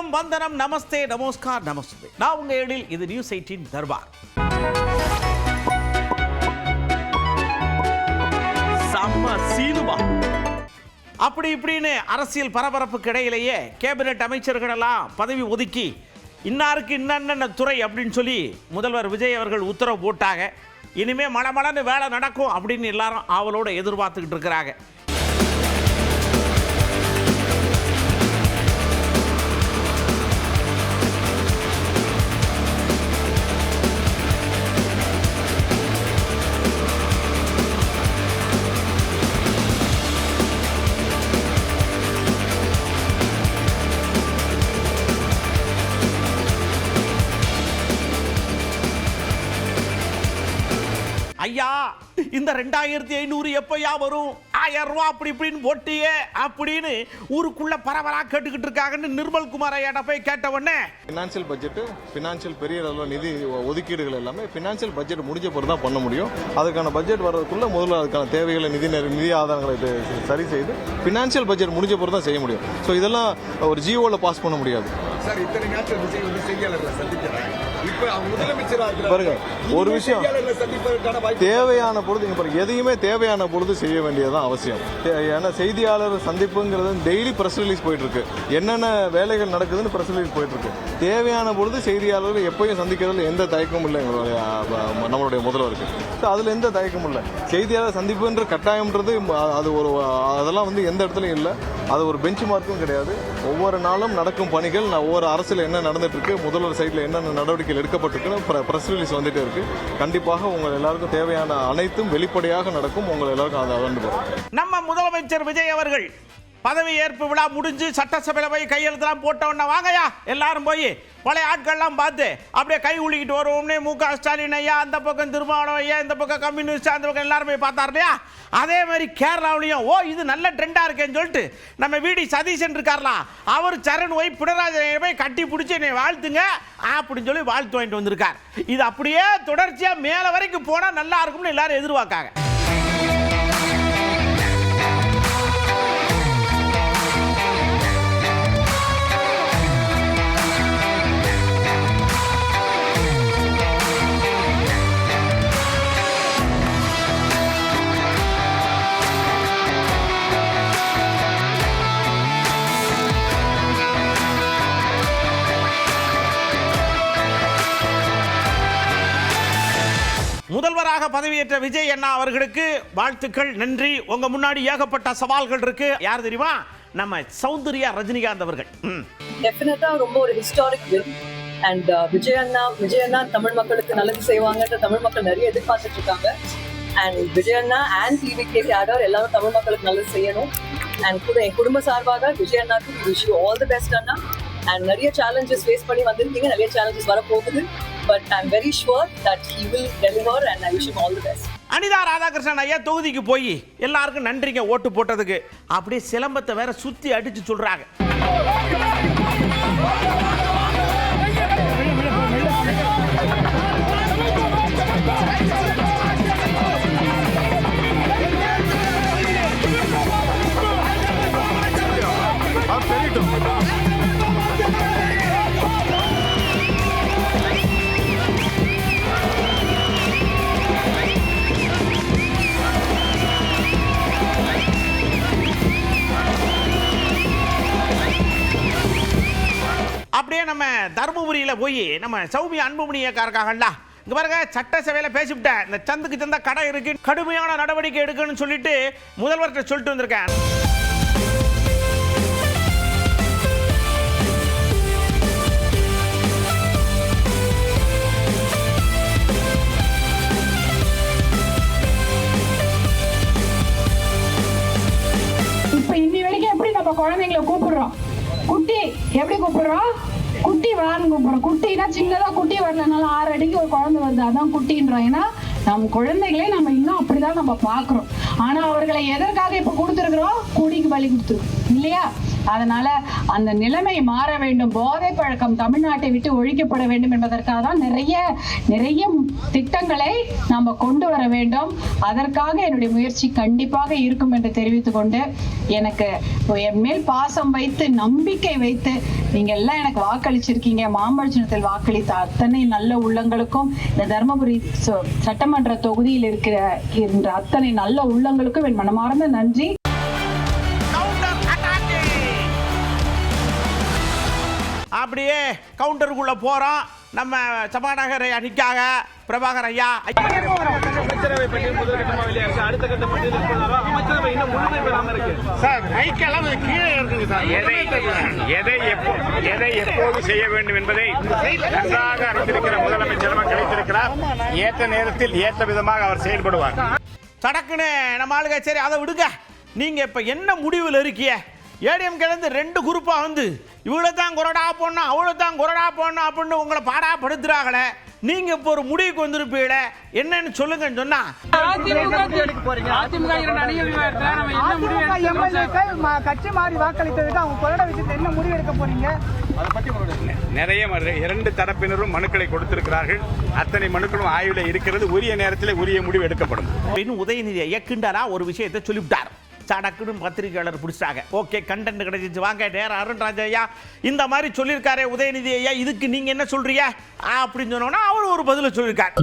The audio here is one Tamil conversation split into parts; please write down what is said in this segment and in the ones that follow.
வணக்கம், வந்தனம், நமஸ்தே, நமஸ்கார், நமஸ்தே. நான் உங்க எழில். இது நியூஸ் 18 தர்பார். அப்படி இப்படின்னு அரசியல் பரபரப்புக்கு இடையிலேயே கேபினெட் அமைச்சர்கள் எல்லாம் பதவி ஒதுக்கி இன்னாருக்கு இன்னென்ன துறை அப்படின்னு சொல்லி முதல்வர் விஜய் அவர்கள் உத்தரவு போட்டாங்க. இனிமே மளமளன்னு வேலை நடக்கும் அப்படின்னு எல்லாரும் ஆவலோட எதிர்பார்த்துக்கிட்டு இருக்கிறாங்க. ஐயா, இந்த 2500 எப்பயா வரும், 1000 ரூபாய் அப்படி இப்படின்னு போட்டியே அப்படின்னு ஊருக்குள்ள பரவலா கேட்டுக்கிட்டு இருக்காங்கன்னு நிர்மல் குமார் ஐயாட்ட போய் கேட்ட உடனே ஃபினான்ஷியல் பட்ஜெட், ஃபினான்ஷியல் பெரிய அளவில் நிதி ஒதுக்கீடுகள் எல்லாமே ஃபினான்ஷியல் பட்ஜெட் முடிஞ்ச பிறகு தான் பண்ண முடியும். அதுக்கான பட்ஜெட் வர்றதுக்குள்ள முதல்ல அதுக்கான தேவைகளை நிதி ஆதாரங்களை சரி செய்து ஃபினான்ஷியல் பட்ஜெட் முடிஞ்ச பிறகு தான் செய்ய முடியும். ஸோ இதெல்லாம் ஒரு ஜியோவில் பாஸ் பண்ண முடியாது. சார், இத்தனை நாட்கள் விஜய் வந்து செய்தியாளர்களை சந்திக்கிறாங்க. இப்போ அவங்க முதலமைச்சராக பாருங்க, ஒரு விஷயம் தேவையான பொழுது எதையுமே தேவையான பொழுது செய்ய வேண்டியதான் அவசியம். ஏன்னா செய்தியாளர் சந்திப்புங்கிறது டெய்லி பிரஸ் ரிலீஸ் போயிட்டு இருக்கு. என்னென்ன வேலைகள் நடக்குதுன்னு பிரஸ் ரிலீஸ் போயிட்டு இருக்கு. தேவையான பொழுது செய்தியாளர்கள் எப்பயும் சந்திக்கிறதுல எந்த தயக்கமும் இல்லை நம்மளுடைய முதல்வருக்கு. அதுல எந்த தயக்கமும் இல்லை. செய்தியாளர் சந்திப்புன்ற கட்டாயம்ன்றது அது ஒரு அதெல்லாம் வந்து எந்த இடத்துலையும் இல்லை. அது ஒரு பெஞ்ச் மார்க்கும் கிடையாது. ஒவ்வொரு நாளும் நடக்கும் பணிகள், ஒவ்வொரு அரசில் என்ன நடந்துட்டு இருக்கு, முதல்வர் சைட்ல என்னென்ன நடவடிக்கைகள் எடுக்கப்பட்டிருக்குன்னு பிரஸ் ரிலீஸ் வந்துட்டே இருக்கு. கண்டிப்பாக உங்கள் எல்லாருக்கும் தேவையான அனைத்தும் வெளிப்படையாக நடக்கும். உங்கள் எல்லாருக்கும் அதை அளந்து. நம்ம முதலமைச்சர் விஜய் அவர்கள் பதவி ஏற்பு விழா முடிஞ்சு சட்டசபையில் போய் கையெழுத்தெல்லாம் போட்டோன்னா வாங்கயா எல்லாரும் போய் பழைய ஆட்கள்லாம் பார்த்து அப்படியே கை உளிக்கிட்டு வருவோம்னே மு.க. ஸ்டாலின் ஐயா அந்த பக்கம், திருமாவளவன் ஐயா இந்த பக்கம், கம்யூனிஸ்ட் அந்த பக்கம் எல்லாரும் போய் பார்த்தார் இல்லையா? அதே மாதிரி கேரளாவிலையும் இது நல்ல ட்ரெண்டா இருக்கேன்னு சொல்லிட்டு நம்ம வீடி சதீஷன் இருக்கார்ல, அவர் சரண் போய் பினராயி போய் கட்டி பிடிச்சி என்னை வாழ்த்துங்க அப்படின்னு சொல்லி வாழ்த்து வாங்கிட்டு வந்திருக்கார். இது அப்படியே தொடர்ச்சியா மேல வரைக்கும் போனா நல்லா இருக்கும்னு எல்லாரும் எதிர்பார்க்காங்க. முதல்வராக பதவியேற்ற விஜய் அண்ணா அவர்களுக்கு வாழ்த்துக்கள், நன்றி. உங்க முன்னாடி ஏகப்பட்ட சவால்கள் இருக்கு. யார் தெரியுமா? நம்ம சௌந்தர்யா ரஜினிகாந்த் அவர்கள். டெஃபினட்டா ரொம்ப ஒரு ஹிஸ்டாரிக் வின். அண்ட் விஜய் அண்ணா தமிழ் மக்களுக்கு நல்லது செய்வாங்கன்ற தமிழ் மக்கள் நிறைய எதிர்பார்த்துட்டு இருக்காங்க. அண்ட் விஜய் அண்ணா அண்ட் டிவிகே கேடர் எல்லாரும் தமிழ் மக்களுக்கு நல்லது செய்யணும். அண்ட் கூட என் குடும்ப சார்பாக விஜய் அண்ணாக்கு wish you all the best Anna. And நிறைய சேலஞ்சஸ் ஃபேஸ் பண்ணி வந்திருக்கீங்க, நிறைய சேலஞ்சஸ் வரப்போகுது. But I'm very sure that he will deliver and I wish him all the best. Anitha Radhakrishnan ஐயா தொகுதிக்கு போய் எல்லாருக்கும் நன்றிங்க ஓட்டு போட்டதுக்கு. அப்படியே சிலம்பத்தை வேற சுத்தி அடிச்சு சொல்றாங்க. அப்படியே நம்ம தர்மபுரியில போய் நம்ம சௌமியா அன்புமணி இருக்காங்கல்ல, இங்க பாருங்க, சட்டசபையில பேசிவிட்டேன், இந்த சந்துக்கு சந்த கடை இருக்கு, கடுமையான நடவடிக்கை எடுக்கணும்னு சொல்லிட்டு முதல்வர்கிட்ட சொல்லிட்டு வந்திருக்கேன். இப்ப இன்னி வரைக்கும் எப்படி நம்ம குழந்தைங்களை கூப்பிடுறோம்? குட்டி எப்படி கூப்பிடுறோம்? குட்டி வான்னு கூப்பிடுறோம். குட்டினா சின்னதா குட்டி வரலனாலும் 6 அடிக்கு ஒரு குழந்தை வருது, அதான் குட்டின்றோம். ஏன்னா நம்ம குழந்தைகளே நம்ம இன்னும் அப்படிதான் நம்ம பாக்குறோம். ஆனா அவர்களை எதற்காக இப்ப கொடுத்துருக்கிறோம்? குடிக்கு பலி கொடுத்துருக்கோம் இல்லையா? அதனால அந்த நிலைமை மாற வேண்டும். போதை பழக்கம் தமிழ்நாட்டை விட்டு ஒழிக்கப்பட வேண்டும் என்பதற்காக தான் நிறைய திட்டங்களை நாம் கொண்டு வர வேண்டும். அதற்காக என்னுடைய முயற்சி கண்டிப்பாக இருக்கும் என்று தெரிவித்துக் கொண்டு, எனக்கு என் மேல் பாசம் வைத்து நம்பிக்கை வைத்து நீங்க எல்லாம் எனக்கு வாக்களிச்சிருக்கீங்க. மாம்பழ சின்னத்தில் வாக்களித்த அத்தனை நல்ல உள்ளங்களுக்கும், இந்த தர்மபுரி சட்டமன்ற தொகுதியில் இருக்கிற அத்தனை நல்ல உள்ளங்களுக்கும் என் மனமார்ந்த நன்றி. அப்படியே கவுண்டருக்குள்ள போறோம். நம்ம சபாநாயகர் அணிக்காக பிரபாகர் ஐயா. அமைச்சரவை பட்டியல் முதற்கட்டமாக வெளியாக அடுத்த கட்ட பட்டியல் அமைச்சரவை இன்னும் முழுமை பெறாம இருக்கு சார். கைக்கெல்லாம் கீழே இருக்குங்க சார். எதை எப்போது செய்ய வேண்டும் என்பதை நன்றாக அறிந்திருக்கிற முதலமைச்சர் கிடைத்திருக்கிறார். ஏற்ற நேரத்தில் ஏற்ற விதமாக அவர் செயல்படுவார். சடக்குன்னு நம்ம ஆளுங்க சரி அதை விடுங்க. நீங்க இப்ப என்ன முடிவில் இருக்கிய? ஏடிஎம் கிழந்து 2 குரூப்பா வந்து இவ்வளோ தான் கொறடா போடணும் அவ்வளோ தான் கொறடா போடணும் அப்படின்னு உங்களை பாடாப்படுத்துறாங்களே. நீங்க இப்போ ஒரு முடிவுக்கு வந்திருப்பீங்க, என்னன்னு சொல்லுங்கன்னு சொன்னா கட்சி மாறி வாக்களித்ததுக்கு அவங்க கொறடா விஷயத்துல என்ன முடிவு எடுக்க போறீங்க? நிறைய 2 தரப்பினரும் மனுக்களை கொடுத்திருக்கிறார்கள். அத்தனை மனுக்களும் ஆய்வில் இருக்கிறது. உரிய நேரத்தில் உரிய முடிவு எடுக்கப்படும். இன்னும் உதயநிதி இயக்குண்டாரா ஒரு விஷயத்தை சொல்லிவிட்டார். சடக்குன்னு பத்திரிகையாளர் பிடிச்சாங்க. ஓகே, கண்டென்ட் கிடைச்சிச்சு. வாங்க நேரம் அருண்ராஜ் ஐயா இந்த மாதிரி சொல்லியிருக்காரு உதயநிதி ஐயா, இதுக்கு நீங்க என்ன சொல்றீங்க அப்படின்னு சொன்னோன்னா அவர் ஒரு பதில சொல்லியிருக்காரு.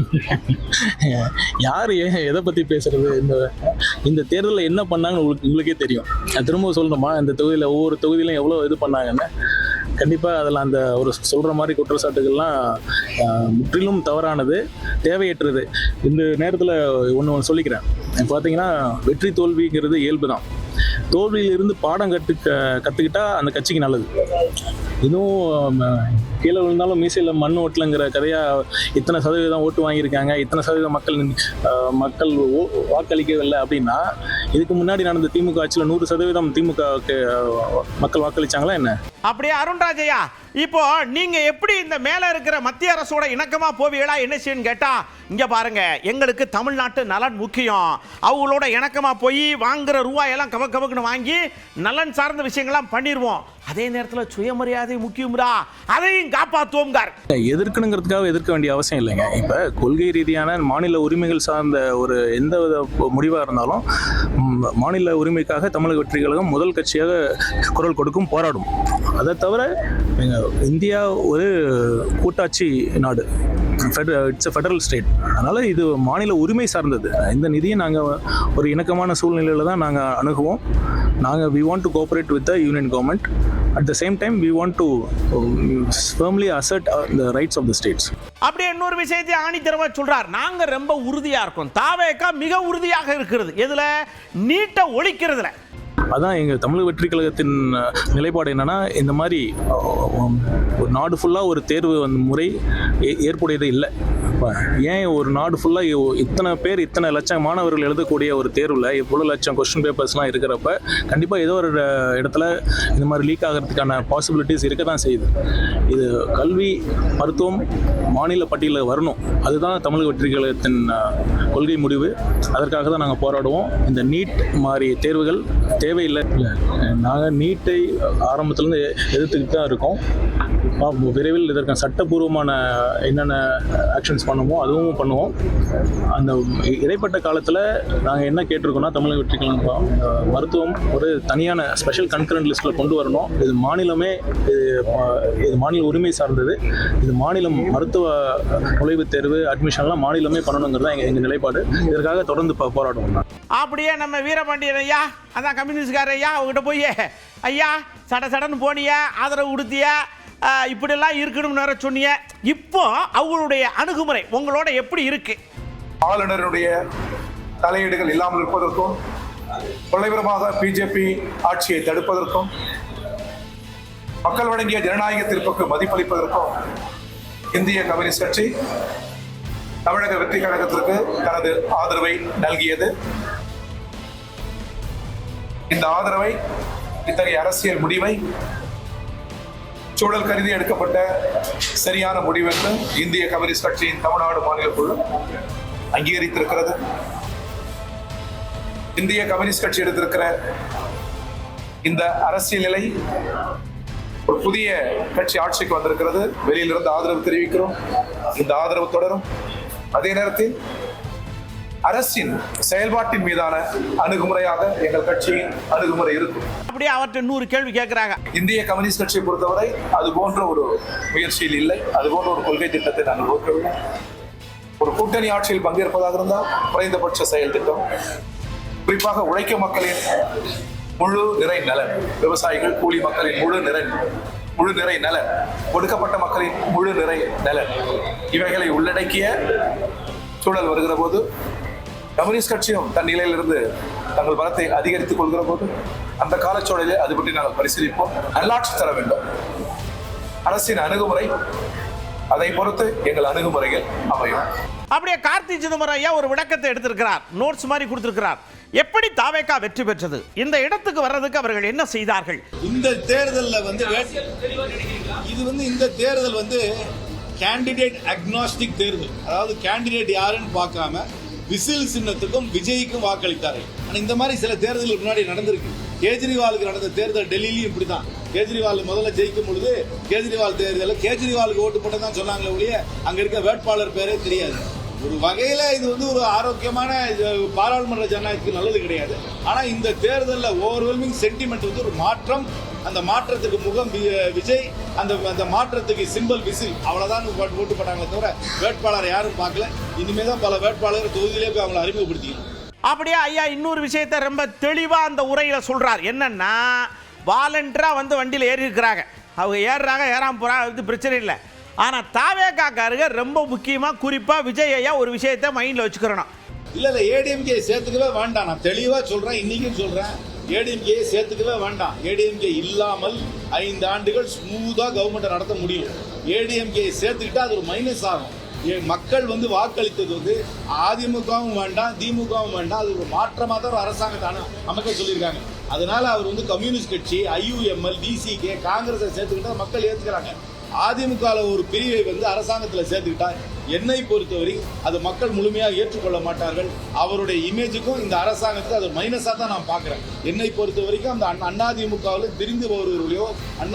யார் எதை பற்றி பேசுறது? இந்த தேர்தலில் என்ன பண்ணாங்கன்னு உங்களுக்கே தெரியும். நான் திரும்ப சொல்லணுமா? இந்த தொகுதியில் ஒவ்வொரு தொகுதியிலும் எவ்வளோ இது பண்ணாங்கன்னு. கண்டிப்பாக அதில் அந்த ஒரு சொல்கிற மாதிரி குற்றச்சாட்டுகள்லாம் முற்றிலும் தவறானது, தேவையற்றது. இந்த நேரத்தில் ஒன்று சொல்லிக்கிறேன். பார்த்தீங்கன்னா வெற்றி தோல்விங்கிறது இயல்பு தான். தோல்வியிலிருந்து பாடம் கற்றுக்கிட்டா அந்த கட்சிக்கு நல்லது. இதுவும் கீழே விழுந்தாலும் மீசையில் மண் ஓட்டலங்கிற கதையாக இத்தனை சதவீதம் ஓட்டு வாங்கியிருக்காங்க, இத்தனை சதவீதம் மக்கள் வாக்களிக்கவில்லை அப்படின்னா, இதுக்கு முன்னாடி நடந்த திமுக ஆட்சியில் 100% திமுகவுக்கு மக்கள் வாக்களிச்சாங்களா என்ன? அப்படியே அருண்ராஜையா, இப்போ நீங்க எப்படி இந்த மேல இருக்கிற மத்திய அரசோட இணக்கமா போவீங்களா என்ன செய்யணும் கேட்டா, இங்க பாருங்க, எங்களுக்கு தமிழ்நாட்டு நலன் முக்கியம். அவங்களோட இணக்கமா போய் வாங்குற ரூபாயெல்லாம் கவக்குன்னு வாங்கி நலன் சார்ந்த விஷயங்கள்லாம் பண்ணிடுவோம். அதே நேரத்தில் சுயமரியாதை முக்கியம்டா, அதையும் காப்பாற்றுவோம்கார். எதிர்க்கணுங்கிறதுக்காக எதிர்க்க வேண்டிய அவசியம் இல்லைங்க. இப்போ கொள்கை ரீதியான மாநில உரிமைகள் சார்ந்த ஒரு எந்த வித முடிவாக இருந்தாலும் மாநில உரிமைக்காக தமிழக வெற்றி கழகம் முதல் கட்சியாக குரல் கொடுக்கும், போராடும். அதை தவிர இந்தியா ஒரு கூட்டாட்சி நாடு, இட்ஸ் ஃபெடரல் ஸ்டேட். அதனால் இது மாநில உரிமை சார்ந்தது. இந்த நிதியை நாங்கள் ஒரு இணக்கமான சூழ்நிலையில் தான் நாங்கள் அணுகுவோம். we want to cooperate with the union government. At the same time, we want to firmly assert the rights of the states. அப்படியே இன்னொரு விஷயத்தை ஆணித்தரமா சொல்றார். நாங்க ரொம்ப உறுதியா இருக்கோம், தாவேகா மிக உறுதியாக இருக்கிறது. எதுல? நீட்டை ஒழிக்கிறதுல. அதான் எங்கள் தமிழக வெற்றி கழகத்தின் நிலைப்பாடு என்னென்னா, இந்த மாதிரி ஒரு நாடு ஃபுல்லாக ஒரு தேர்வு முறை ஏற்புடையது இல்லை. ஏன் ஒரு நாடு ஃபுல்லாக இத்தனை லட்சம் மாணவர்கள் எழுதக்கூடிய ஒரு தேர்வில் இவ்வளோ லட்சம் கொஸ்டின் பேப்பர்ஸ்லாம் இருக்கிறப்ப கண்டிப்பாக ஏதோ ஒரு இடத்துல இந்த மாதிரி லீக் ஆகிறதுக்கான பாசிபிலிட்டிஸ் இருக்க தான் செய்யுது. இது கல்வி, மருத்துவம் மாநில பட்டியலில் வரணும். அதுதான் தமிழக வெற்றி கழகத்தின் கொள்கை முடிவு. அதற்காக தான் நாங்கள் போராடுவோம். இந்த நீட் மாதிரி தேர்வுகள் தேவையில்லை. நாங்கள் நீட்டை ஆரம்பத்துலேருந்து எதிர்த்துக்கிட்டு தான் இருக்கோம். விரைவில் இதற்கான சட்டப்பூர்வமான என்னென்ன ஆக்ஷன்ஸ் பண்ணுமோ அதுவும் பண்ணுவோம். அந்த இடைப்பட்ட காலத்தில் நாங்கள் என்ன கேட்டிருக்கோம்னா, தமிழக வெற்றி கழகம் மருத்துவம் ஒரு தனியான ஸ்பெஷல் கன்கரண்ட் லிஸ்ட்டில் கொண்டு வரணும். இது மாநில உரிமை சார்ந்தது. இது மாநிலம் மருத்துவ நுழைவுத் தேர்வு அட்மிஷன்லாம் மாநிலமே பண்ணணுங்கிறது தான் எங்கள் நிலைப்பாடு. இதற்காக தொடர்ந்து போராடுவோம். அப்படியே நம்ம வீரபாண்டியன் ஐயா, அதான் கம்யூனிஸ்ட்கார ஐயா, அவங்ககிட்ட போய் ஐயா சடன்னு போனிய, ஆதரவு கொடுத்திய, இப்படிலாம் இருக்கணும்னு வேற சொன்னீங்க. இப்போ அவங்களுடைய அணுகுமுறை உங்களோட எப்படி இருக்கு? ஆளுநருடைய தலையீடுகள் இல்லாமல் இருப்பதற்கும், தொலைபுறமாக பிஜேபி ஆட்சியை தடுப்பதற்கும், மக்கள் வழங்கிய ஜனநாயக தீர்ப்புக்கு மதிப்பளிப்பதற்கும் இந்திய கம்யூனிஸ்ட் கட்சி தமிழக வெற்றி கழகத்திற்கு தனது ஆதரவை நல்கியது. இந்த ஆதரவை, இத்தகைய அரசியல் முடிவை சூழல் கருதி எடுக்கப்பட்ட சரியான முடிவு என்று இந்திய கம்யூனிஸ்ட் கட்சியின் தமிழ்நாடு மாநில குழு அங்கீகரித்திருக்கிறது. இந்திய கம்யூனிஸ்ட் கட்சி எடுத்திருக்கிற இந்த அரசியல் நிலை ஒரு புதிய கட்சி ஆட்சிக்கு வந்திருக்கிறது. வெளியிலிருந்து ஆதரவு தெரிவிக்கிறோம். இந்த ஆதரவு தொடரும். அதே நேரத்தில் அரசின் செயல்பாட்டின் மீதான அணுகுமுறையாக எங்கள் கட்சியின் அணுகுமுறை இருக்கும். அப்படியே அவர்கிட்ட 100 கேள்வி கேட்கிறாங்க. இந்திய கம்யூனிஸ்ட் கட்சியை பொறுத்தவரை அது போன்ற ஒரு முயற்சியில் இல்லை, அது போன்ற ஒரு கொள்கை திட்டத்தை நாங்கள் வகுக்கவில்லை. ஒரு கூட்டணி ஆட்சியில் பங்கேற்பதாக இருந்தால் குறைந்தபட்ச செயல் திட்டம், குறிப்பாக உழைக்கும் மக்களின் முழு நிறை நலன், விவசாயிகள் கூலி மக்களின் முழு நிறை நலன், ஒடுக்கப்பட்ட மக்களின் முழு நிறை நலன், இவைகளை உள்ளடக்கிய சூழல் வருகிற போது கம்யூனிஸ்ட் கட்சியும் தன் நிலையிலிருந்து தங்கள் பலத்தை அதிகரித்துக் கொள்கிற போது அந்த காலச்சூழலில் அது பற்றி நாங்கள் பரிசீலிப்போம். நல்லாட்சி தர வேண்டும். அரசின் அணுகுமுறை அதை பொறுத்து எங்கள் அணுகுமுறைகள் அமையும். அப்படியே கார்த்தி சிதம்பரம் ஐயா ஒரு விளக்கத்தை எடுத்திருக்கிறார், நோட்ஸ் மாதிரி கொடுத்திருக்கிறார். எப்படி தாவேகா வெற்றி பெற்றது, இந்த இடத்துக்கு வர்றதுக்கு அவர்கள் என்ன செய்தார்கள்? இந்த தேர்தலில் இந்த தேர்தல் கேண்டிடேட் அக்னாஸ்டிக் தேர்தல். அதாவது கேண்டிடேட் யாருன்னு பார்க்காம விசில் சின்னத்துக்கும் விஜய்க்கும் வாக்களித்தார்கள். ஆனால் இந்த மாதிரி சில தேர்தலுக்கு முன்னாடி நடந்திருக்கு. கேஜ்ரிவாலுக்கு நடந்த தேர்தல் டெல்லியிலும் இப்படிதான். கேஜ்ரிவால் முதல்ல ஜெயிக்கும் பொழுது கேஜ்ரிவால் தேர்தலில் கேஜ்ரிவாலுக்கு ஓட்டு போட்டு தான் சொன்னாங்களே ஒழிய அங்க இருக்க வேட்பாளர் பேரே தெரியாது. ஒரு வகையில இது ஒரு ஆரோக்கியமான பாராளுமன்ற ஜனநாயகத்துக்கு நல்லது கிடையாது. ஆனா இந்த தேர்தலில் ஓவர்வெல்மிங் சென்டிமெண்ட் ஒரு மாற்றம். அந்த மாற்றத்துக்கு முகம் விஜய், அந்த மாற்றத்துக்கு சிம்பிள் விசில், அவ்வளவுதான் ஓட்டு போட்டாங்களே தவிர வேட்பாளர் யாரும் பார்க்கல. இனிமே தான் பல வேட்பாளர் தொகுதியிலே போய் அவங்களை அறிமுகப்படுத்திக்கணும். அப்படியே ஐயா இன்னொரு விஷயத்தை ரொம்ப தெளிவா அந்த உரையில சொல்றார். என்னன்னா வாலண்டரா வண்டியில ஏறி இருக்கிறாங்க, அவங்க ஏறுறாங்க, ஏறாம போறாங்க, அது பிரச்சனை இல்லை. ஆனா தாவேகாக்காரங்க ரொம்ப முக்கியமா குறிப்பா விஜய் ஐயா ஒரு விஷயத்தை மைண்ட்ல வச்சுக்கிறோம். இல்ல ஏடிஎம்கே சேர்த்துக்கவே வேண்டாம். நான் தெளிவா சொல்றேன், இன்னைக்கும் சொல்றேன், ஏடிஎம்கே சேர்த்துக்கவே வேண்டாம். ஏடிஎம்கே இல்லாமல் 5 ஆண்டுகள் ஸ்மூதா கவர்மெண்ட் நடத்த முடியும். ஏடிஎம்கே சேர்த்துக்கிட்டா அது ஒரு மைனஸ் ஆகும். மக்கள் வாக்களித்தது அதிமுகவும் வேண்டாம், திமுகவும் வேண்டாம், அது ஒரு மாற்றமாக தான் ஒரு அரசாங்கத்தை அமைக்க சொல்லியிருக்காங்க. அதனால அவர் கம்யூனிஸ்ட் கட்சி, ஐயுஎம்எல், டிசிகே, காங்கிரஸை சேர்த்துக்கிட்டா மக்கள் ஏற்றுக்கிறாங்க. அதிமுக ஒரு பிரிவை அரசாங்கத்தில் சேர்த்துக்கிட்டா என்னை பொறுத்தவரை அது மக்கள் முழுமையாக ஏற்றுக்கொள்ள மாட்டார்கள். அவருடைய இமேஜுக்கும் இந்த அரசாங்கத்துக்கு அது மைனஸாக தான் நான் பார்க்குறேன். என்னை பொறுத்த வரைக்கும் அந்த அதிமுகவில் பிரிந்து போகிறவர்களையோ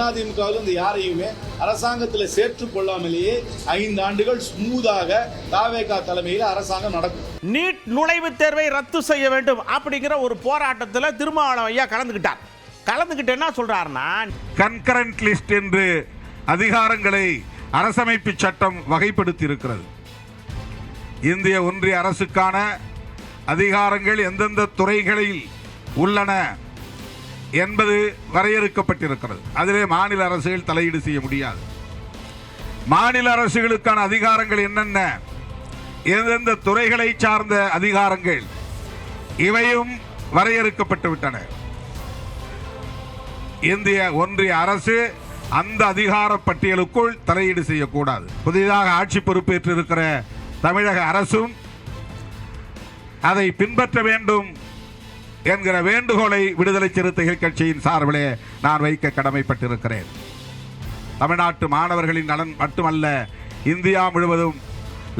அதிமுகவில் இந்த யாரையுமே அரசாங்கத்தில் சேர்த்துக் கொள்ளாமலேயே 5 ஆண்டுகள் ஸ்மூதாக தாவேகா தலைமையில் அரசாங்கம் நடக்கும். நீட் நுழைவுத் தேர்வை ரத்து செய்ய வேண்டும் அப்படிங்கிற ஒரு போராட்டத்தில் திருமாவளவன் ஐயா கலந்துக்கிட்டு என்ன சொல்றாருன்னா, கன்கரண்ட் லிஸ்ட் என்று அதிகாரங்களை அரசமைப்பு சட்டம் வகைப்படுத்தி இருக்கிறது. இந்திய ஒன்றிய அரசுக்கான அதிகாரங்கள் எந்தெந்த துறைகளில் உள்ளன என்பது வரையறுக்கப்பட்டிருக்கிறது. அதிலே மாநில அரசுகள் தலையீடு செய்ய முடியாது. மாநில அரசுகளுக்கான அதிகாரங்கள் என்னென்ன, எந்தெந்த துறைகளை சார்ந்த அதிகாரங்கள், இவையும் வரையறுக்கப்பட்டு விட்டன. இந்திய ஒன்றிய அரசு அந்த அதிகார பட்டியலுக்குள் தலையீடு செய்யக்கூடாது. புதிதாக ஆட்சி பொறுப்பேற்றிருக்கிற தமிழக அரசும் அதை பின்பற்ற வேண்டும் என்கிற வேண்டுகோளை விடுதலை சிறுத்தைகள் கட்சியின் சார்பிலே நான் வைக்க கடமைப்பட்டிருக்கிறேன். தமிழ்நாட்டு மாணவர்களின் நலன் மட்டுமல்ல, இந்தியா முழுவதும்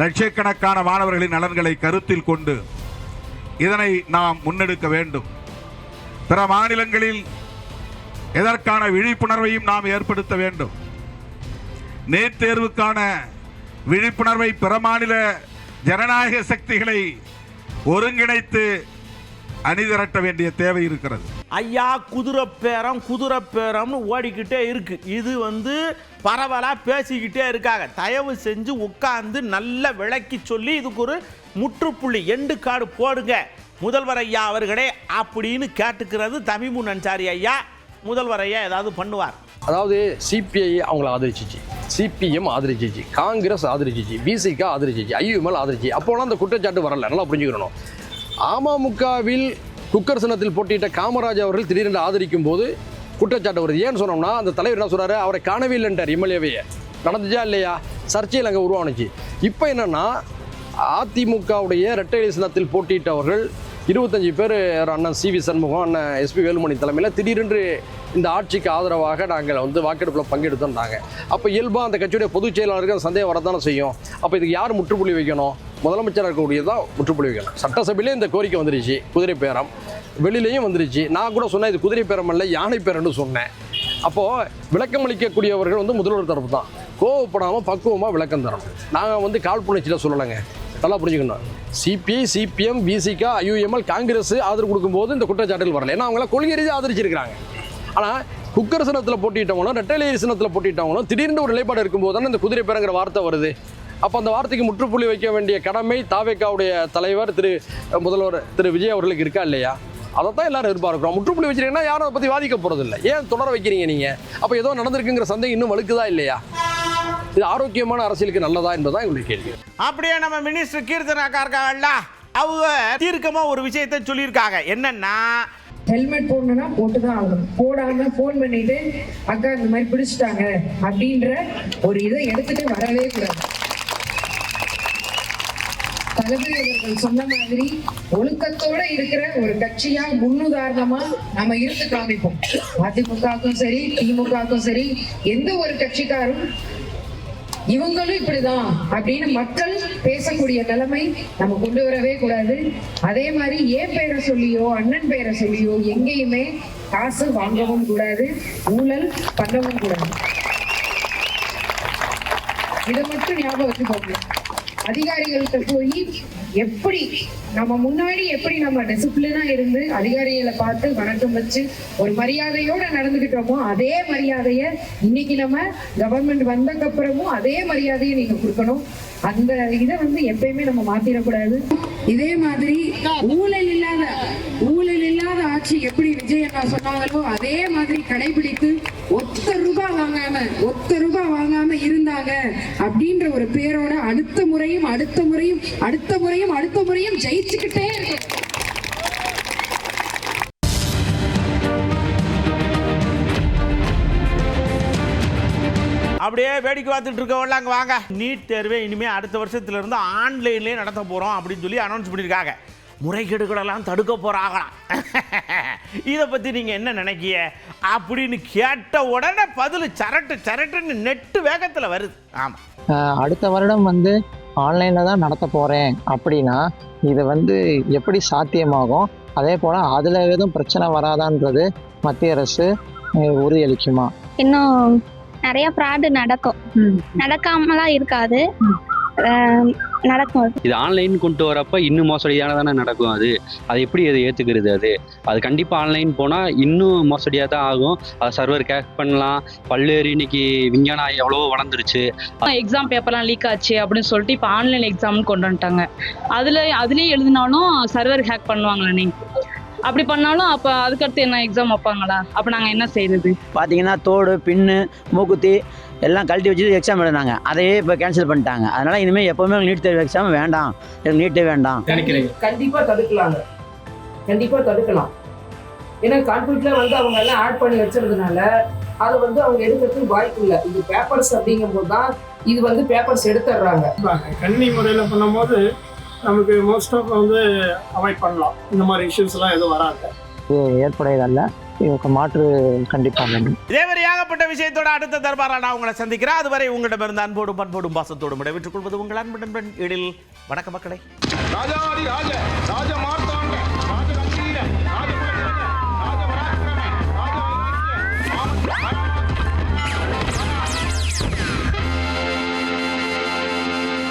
லட்சக்கணக்கான மாணவர்களின் நலன்களை கருத்தில் கொண்டு இதனை நாம் முன்னெடுக்க வேண்டும். பிற மாநிலங்களில் இதற்கான விழிப்புணர்வையும் நாம் ஏற்படுத்த வேண்டும். நீட் தேர்வுக்கான விழிப்புணர்வை பிற மாநில ஜனநாயக சக்திகளை ஒருங்கிணைத்து அணிதிரட்ட வேண்டிய தேவை இருக்கிறது. ஐயா குதிரைப்பேரம்னு ஓடிக்கிட்டே இருக்கு. இது பரவலா பேசிக்கிட்டே இருக்காங்க. தயவு செஞ்சு உட்கார்ந்து நல்ல விளக்கி சொல்லி இதுக்கு ஒரு முற்றுப்புள்ளி எண்டு கார்டு போடுங்க முதல்வர் ஐயா அவர்களே அப்படின்னு கேட்டுக்கிறது தமிமுன் அன்சாரி ஐயா. முதல்வர் ஐயா ஏதாவது பண்ணுவார். அதாவது சிபிஐ அவங்கள ஆதரிச்சிச்சு, சிபிஎம் ஆதரிச்சிச்சு, காங்கிரஸ் ஆதரிச்சிச்சு, பிசிக ஆதரிச்சிச்சு, ஐயுஎம்எல் ஆதரிச்சு. அப்போலாம் அந்த குற்றச்சாட்டு வரல, நல்லா புரிஞ்சுக்கணும். அமமுகவில் குக்கர் சின்னத்தில் போட்டியிட்ட காமராஜ் அவர்கள் திடீரென்று ஆதரிக்கும் போது குற்றச்சாட்டு வருது. ஏன்னு சொன்னோம்னா அந்த தலைவர் என்ன சொல்றாரு, அவரை காணவே இல்லைன்றார். எம்எல்ஏவையே நடந்துச்சா இல்லையா, சர்ச்சையில் அங்கே உருவானுச்சு. இப்போ என்னன்னா அதிமுகவுடைய இரட்டை சின்னத்தில் போட்டியிட்டவர்கள் 25 பேர், அண்ணன் சிவி சண்முகம், அண்ணன் எஸ்பி வேலுமணி தலைமையில் திடீரென்று இந்த ஆட்சிக்கு ஆதரவாக நாங்கள் வாக்கெடுப்பில் பங்கெடுத்தோம்னாங்க. அப்போ இயல்பாக அந்த கட்சியுடைய பொதுச் செயலாளருக்கு சந்தேகம் வரத்தானே செய்யும். அப்போ இதுக்கு யார் முற்றுப்புள்ளி வைக்கணும்? முதலமைச்சராக இருக்கக்கூடியதான் முற்றுப்புள்ளி வைக்கணும். சட்டசபையிலே இந்த கோரிக்கை வந்துருச்சு, குதிரை பேரம். வெளியிலையும் வந்துருச்சு. நான் கூட சொன்னேன் இது குதிரை பேரம் அல்ல யானை பேரம்னு சொன்னேன். அப்போது விளக்கம் அளிக்கக்கூடியவர்கள் வந்து முதல்வர் தரப்பு தான். கோவப்படாமல் பக்குவமாக விளக்கம் தரணும். நாங்கள் வந்து காழ்ப்புணர்ச்சியில் சொல்லலைங்க, நல்லா புரிஞ்சுக்கணும். CBI, CPM, Visika, IUML, Congress ஆதரவு கொடுக்கும்போது இந்த குற்றச்சாட்டுகள் வரல. ஏன்னா அவங்கள கொள்கை ரீதியாக ஆதரிச்சிருக்கிறாங்க. ஆனால் குக்கர் சின்னத்தில் போட்டிட்டவங்களும் ரெட்டலேரி சின்னத்தில் போட்டிட்டவங்களும் திடீர்னு ஒரு நிலைப்பாடு இருக்கும்போது தானே இந்த குதிரை பேரங்கிற வார்த்தை வருது. அப்போ அந்த வார்த்தைக்கு முற்றுப்புள்ளி வைக்க வேண்டிய கடமை தாவேக்காவுடைய தலைவர் முதல்வர் திரு விஜய் அவர்களுக்கு இருக்கா இல்லையா? அதைத்தான் எல்லாரும் எதிர்பார்க்கிறோம். முற்றுப்புள்ளி வச்சிருக்கீங்கன்னா யாரும் அதை பற்றி வாதிக்க போகிறது இல்லை. ஏன் தொடர வைக்கிறீங்க நீங்கள்? அப்போ ஏதோ நடந்திருக்குங்கிற சந்தேகம் இன்னும் வலுக்குதா இல்லையா? இது ஆரோக்கியமான அரசியலுக்கு நல்லதா என்பதுதான் எங்களுடைய கேள்வி. அப்படியே நம்ம மினிஸ்டர் கீர்த்தனாக்கா இருக்காங்கல்ல, அவங்க தீர்க்கமா ஒரு விஷயத்தை சொல்லியிருக்காங்க. என்னன்னா, ஹெல்மெட் போடணும்னா போட்டுதான் ஆகணும். போடாம போன் பண்ணிட்டு அக்கா இந்த மாதிரி பிடிச்சிட்டாங்க அப்படின்ற ஒரு இதை எடுத்துட்டு வரவே கூடாது. தளபதி அவர்கள் சொன்ன மாதிரி ஒழுக்கத்தோட இருக்கிற ஒரு கட்சியா முன்னுதாரணமா நம்ம இருந்து காமிப்போம். அதிமுகவுக்கும் சரி, திமுகவுக்கும் சரி, எந்த ஒரு கட்சிக்காரும் இவங்களும் இப்படிதான் அப்படின்னு மக்கள் பேசக்கூடிய நிலைமை நம்ம கொண்டு வரவே கூடாது. அதே மாதிரி ஏன் பேரை சொல்லியோ அண்ணன் பேரை சொல்லியோ எங்கேயுமே காசு வாங்கவும் கூடாது, ஊழல் பண்ணவும் கூடாது. இதை மட்டும் ஞாபகம் வச்சுக்கோங்க. அதிகாரிகள்கிட்ட போய் எப்படி நம்ம முன்னாடி எப்படி நம்ம டிசிப்ளினா இருந்து அதிகாரிகளை பார்த்து வணக்கம் வச்சு ஒரு மரியாதையோட நடந்துகிட்டோமோ அதே மரியாதைய இன்னைக்கு நம்ம கவர்மெண்ட் வந்ததுக்கு அப்புறமும் அதே மரியாதையை நீங்க கொடுக்கணும். அந்த இதை வந்து எப்பயுமே நம்ம மாத்திரக்கூடாது. இதே மாதிரி ஊழல் இல்லாத ஆட்சி எப்படி விஜய் அண்ணா சொன்னாங்களோ அதே மாதிரி கடைபிடித்து ஒத்த ரூபாய் வாங்காம இருந்தாங்க அப்படின்ற ஒரு பேரோட அடுத்த முறையும் ஜெயிச்சுக்கிட்டே இருக்கும். அப்படியே வேடிக்கை பார்த்துட்டு இருக்கவங்கள அங்கே வாங்க. நீட் தேர்வை இனிமேல் அடுத்த வருஷத்துல இருந்து ஆன்லைன்லேயே நடத்த போகிறோம் அப்படின்னு சொல்லி அனௌன்ஸ் பண்ணியிருக்காங்க. முறைகேடுகளெல்லாம் தடுக்க போகிறாங்களாம். இதை பற்றி நீங்கள் என்ன நினைக்கிய அப்படின்னு கேட்ட உடனே பதில் சரட்டுன்னு நெட்டு வேகத்தில் வருது. ஆமாம், அடுத்த வருடம் வந்து ஆன்லைனில் தான் நடத்த போகிறேன் அப்படின்னா இது வந்து எப்படி சாத்தியமாகும்? அதே போல் அதில் எதுவும் பிரச்சனை வராதான்றது மத்திய அரசு உறுதியளிக்குமா? இன்னும் நிறைய ஃப்ராடு நடக்காமலாம் இருக்காது, நடக்கும். இது ஆன்லைன் கொண்டு வரப்ப இன்னும் மோசடியான தானே நடக்கும். அது எப்படி அதை ஏற்றுக்கிறது? அது கண்டிப்பாக ஆன்லைன் போனால் இன்னும் மோசடியாக தான் ஆகும். அது சர்வர் கேக் பண்ணலாம். பல்வேறு இன்னைக்கு விஞ்ஞானம் எவ்வளவோ வளர்ந்துருச்சு. எக்ஸாம் பேப்பர்லாம் லீக் ஆச்சு அப்படின்னு சொல்லிட்டு இப்போ ஆன்லைன் எக்ஸாம்னு கொண்டு வந்துட்டாங்க. அதுலேயே எழுதினாலும் சர்வர் ஹேக் பண்ணுவாங்களே. நீங்கள் அப்படி பண்ணாலும் அப்போ அதுக்கடுத்து என்ன எக்ஸாம் வைப்பாங்களா? அப்போ நாங்கள் என்ன செய்யறது? பார்த்தீங்கன்னா தோடு, பின்னு, மூக்குத்தி எல்லாம் கழட்டி வச்சு எக்ஸாம் எழுதினாங்க. அதையே இப்போ கேன்சல் பண்ணிட்டாங்க. அதனால் இனிமேல் எப்போவுமே நீட் தேர்வு எக்ஸாம் வேண்டாம், எனக்கு நீட்டே வேண்டாம். கண்டிப்பாக தடுக்கலாம். ஏன்னா கம்ப்யூட்டரில் வந்து அவங்க எல்லாம் ஆட் பண்ணி வச்சுருந்ததுனால அதை வந்து அவங்க எடுக்கிறதுக்கு வாய்ப்பு இல்லை. இது பேப்பர்ஸ் அப்படிங்கும்போது தான் இது வந்து பேப்பர்ஸ் எடுத்துடுறாங்க. கணினி முறையில் பண்ணும்போது நமக்கு மோஸ்ட் ஆஃப் வந்து அவாய்ட் பண்ணலாம். இந்த மாதிரி இஷ்யூஸ்லாம் எதுவும் வராது. ஏற்புடையதல்ல, இதுக்கு மாற்று கண்டிப்பாக வேண்டும். இதேவரை ஏகப்பட்ட விஷயத்தோட அடுத்த தர்பாரா நான் உங்களை சந்திக்கிறேன். அதுவரை உங்களிடமிருந்து அன்போடும் பண்போடும் பாசத்தோடும் விடைபெற்றுக் கொள்வது உங்கள் அன்புடன் எழில். வணக்க மக்களே.